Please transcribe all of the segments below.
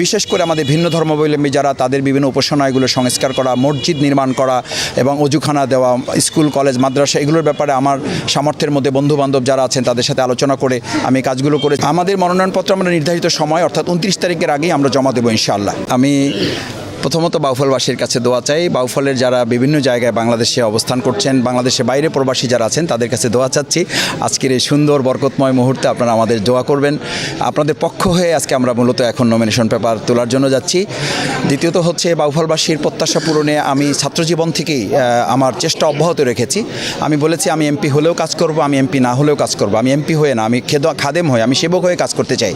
বিশেষ করে আমাদের ভিন্ন ধর্মাবলম্বী যারা তাদের বিভিন্ন উপাসনাগুলো সংস্কার করা, মসজিদ নির্মাণ করা এবং অজুখানা দেওয়া, স্কুল কলেজ মাদ্রাসা এগুলোর ব্যাপারে আমার সামর্থ্যের মধ্যে বন্ধুবান্ধব যারা আছেন তাদের সাথে আলোচনা করে আমি কাজগুলো করে আমাদের মনোনয়নপত্র আমরা নির্ধারিত সময় অর্থাৎ 29 তারিখের আগেই আমরা জমা দেবো ইনশাআল্লাহ। আমি প্রথমত বাউফলবাসীর কাছে দোয়া চাই। বাউফলের যারা বিভিন্ন জায়গায় বাংলাদেশে অবস্থান করছেন, বাংলাদেশের বাইরে প্রবাসী যারা আছেন তাদের কাছে দোয়া চাচ্ছি আজকের এই সুন্দর বরকতময় মুহূর্তে আপনারা আমাদের দোয়া করবেন। আপনাদের পক্ষ হয়ে আজকে আমরা মূলত এখন নমিনেশন পেপার তোলার জন্য যাচ্ছি। দ্বিতীয়ত হচ্ছে বাউফলবাসীর প্রত্যাশা পূরণে আমি ছাত্রজীবন থেকেই আমার চেষ্টা অব্যাহত রেখেছি। আমি বলেছি আমি এমপি হলেও কাজ করব, আমি এমপি না হলেও কাজ করব। আমি এমপি হয়ে না, আমি খাদেম হয়ে, আমি সেবক হয়ে কাজ করতে চাই।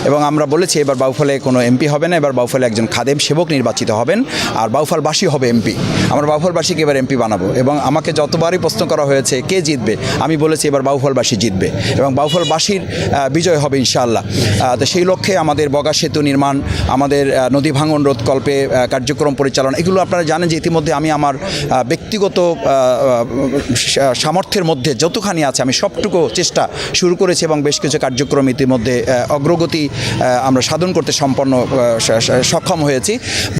এবং আমরা বলেছি এবার বাউফলে কোনো এমপি হবে না, এবার বাউফলে একজন খাদেম সেবক নির্বাচিত হবেন আর বাউফলবাসী হবে এমপি। আমরা বাউফলবাসীকে এবার এমপি বানাবো। এবং আমাকে যতবারই প্রশ্ন করা হয়েছে কে জিতবে, আমি বলেছি এবার বাউফলবাসী জিতবে এবং বাউফলবাসীর বিজয় হবে ইনশাআল্লাহ। তো সেই লক্ষ্যে আমাদের বগা সেতু নির্মাণ, আমাদের নদী ভাঙন রোধকল্পে কার্যক্রম পরিচালনা, এগুলো আপনারা জানেন যে ইতিমধ্যে আমি আমার ব্যক্তিগত সামর্থ্যের মধ্যে যতখানি আছে আমি সবটুকু চেষ্টা শুরু করেছি এবং বেশ কিছু কার্যক্রম ইতিমধ্যে অগ্রগতি আমরা সাধন করতে সক্ষম হয়েছি।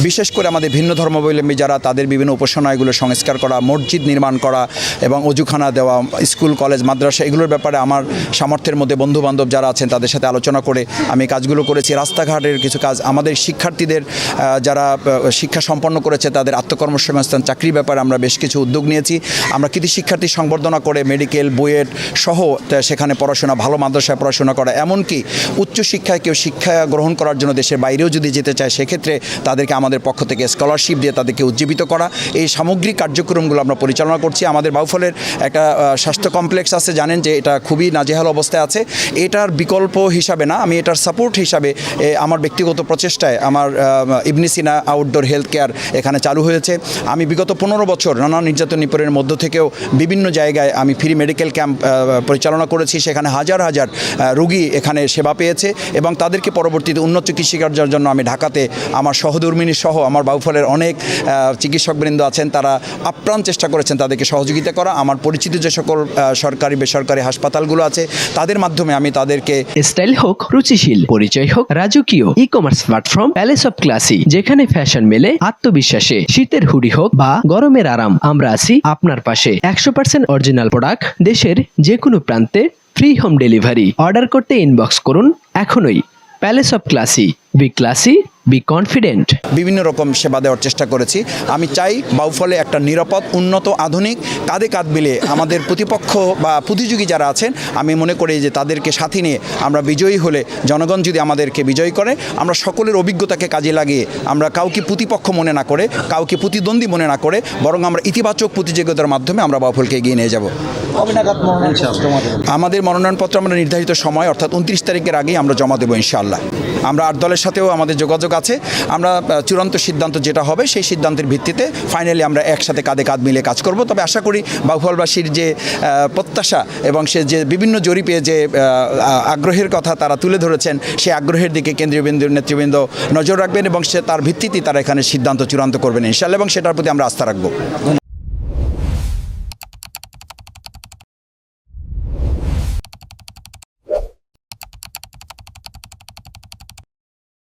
বিশেষ করে আমাদের ভিন্ন ধর্মাবলম্বী যারা তাদের বিভিন্ন উপাসনাগুলো সংস্কার করা, মসজিদ নির্মাণ করা এবং অজুখানা দেওয়া, স্কুল কলেজ মাদ্রাসা এগুলোর ব্যাপারে আমার সামর্থ্যের মধ্যে বন্ধুবান্ধব যারা আছেন তাদের সাথে আলোচনা করে আমি কাজগুলো করেছি। রাস্তাঘাটের কিছু কাজ, আমাদের শিক্ষার্থীদের যারা শিক্ষা সম্পন্ন করেছে তাদের আত্মকর্মসংস্থান চাকরির ব্যাপারে আমরা বেশ কিছু উদ্যোগ নিয়েছি। আমরা কৃতি শিক্ষার্থী সংবর্ধনা করে মেডিকেল, বুয়েট সহ সেখানে পড়াশোনা, ভালো মাদ্রাসায় পড়াশোনা করা, এমনকি উচ্চশিক্ষায় কেউ শিক্ষা গ্রহণ করার জন্য দেশের বাইরেও যদি যেতে চায় সেক্ষেত্রে তাদেরকে আমাদের পক্ষ থেকে স্কলারশিপ দিয়ে তাদেরকে উজ্জীবিত করা, এই সামগ্রিক কার্যক্রমগুলো আমরা পরিচালনা করছি। আমাদের বাউফলের একটা স্বাস্থ্য কমপ্লেক্স আছে, জানেন যে এটা খুবই নাজেহাল অবস্থায় আছে। এটার বিকল্প হিসাবে না, আমি এটার সাপোর্ট হিসাবে আমার ব্যক্তিগত প্রচেষ্টায় আমার ইবনে সিনা আউটডোর হেলথ কেয়ার এখানে চালু হয়েছে। আমি বিগত 15 বছর নানা নির্যাতন নিপীড়নের মধ্য থেকেও বিভিন্ন জায়গায় আমি ফ্রি মেডিকেল ক্যাম্প পরিচালনা করেছি। সেখানে হাজার হাজার রোগী এখানে সেবা পেয়েছে এবং তাদেরকে পরবর্তীতে উন্নত চিকিৎসার জন্য আমি ঢাকাতে আমার সহধর্মিনী সহ আমার বাউফলের অনেক চিকিৎসকবৃন্দ আছেন, তারা আপ্রাণ চেষ্টা করেছেন তাদেরকে সহযোগিতা করা। আমার পরিচিত যে সকল সরকারি বেসরকারি হাসপাতালগুলো আছে তাদের মাধ্যমে আমি তাদেরকে স্টাইল হোক রুচিশীল, পরিচয় হোক রাজকীয়, e-commerce platform palace of classy, যেখানে ফ্যাশন মেলে আত্মবিশ্বাসে, শীতের হুডি হোক বা গরমের আরাম, আমরা আছি আপনার পাশে। 100% অরিজিনাল প্রোডাক্ট, দেশের যে কোনো প্রান্তে ফ্রি হোম ডেলিভারি। অর্ডার করতে ইনবক্স করুন এখনই। Palace of classy, B classy, be confident. বিভিন্ন রকম সেবা দেওয়ার চেষ্টা করেছি। আমি চাই বাউফলে একটা নিরাপদ, উন্নত, আধুনিক, কাঁধে কাঁধ মিলে আমাদের প্রতিপক্ষ বা প্রতিযোগী যারা আছেন আমি মনে করি যে তাদেরকে সাথে নিয়ে আমরা বিজয়ী হলে, জনগণ যদি আমাদেরকে বিজয়ী করে, আমরা সকলের অভিজ্ঞতাকে কাজে লাগিয়ে আমরা কাউকে প্রতিপক্ষ মনে না করে, কাউকে প্রতিদ্বন্দ্বী মনে না করে, বরং আমরা ইতিবাচক প্রতিযোগিতার মাধ্যমে আমরা বাউফলকে এগিয়ে নিয়ে যাব। আমাদের মনোনয়নপত্র আমরা নির্ধারিত সময় অর্থাৎ 29 তারিখের আগেই আমরা জমা দেবো ইনশাআল্লাহ। আমরা 8 দলের সাথেও আমাদের যোগাযোগ আছে। আমরা চূড়ান্ত সিদ্ধান্ত যেটা হবে সেই সিদ্ধান্তের ভিত্তিতে ফাইনালি আমরা একসাথে কাঁধে কাঁধ মিলে কাজ করব। তবে আশা করি বাউফলবাসীর যে প্রত্যাশা এবং সে যে বিভিন্ন জরিপে যে আগ্রহের কথা তারা তুলে ধরেছেন, সেই আগ্রহের দিকে কেন্দ্রীয় নেতৃবৃন্দ নজর রাখবেন এবং সে তার ভিত্তিতে তারা এখানে সিদ্ধান্ত চূড়ান্ত করবেন ইনশাআল্লাহ এবং সেটার প্রতি আমরা আস্থা রাখব।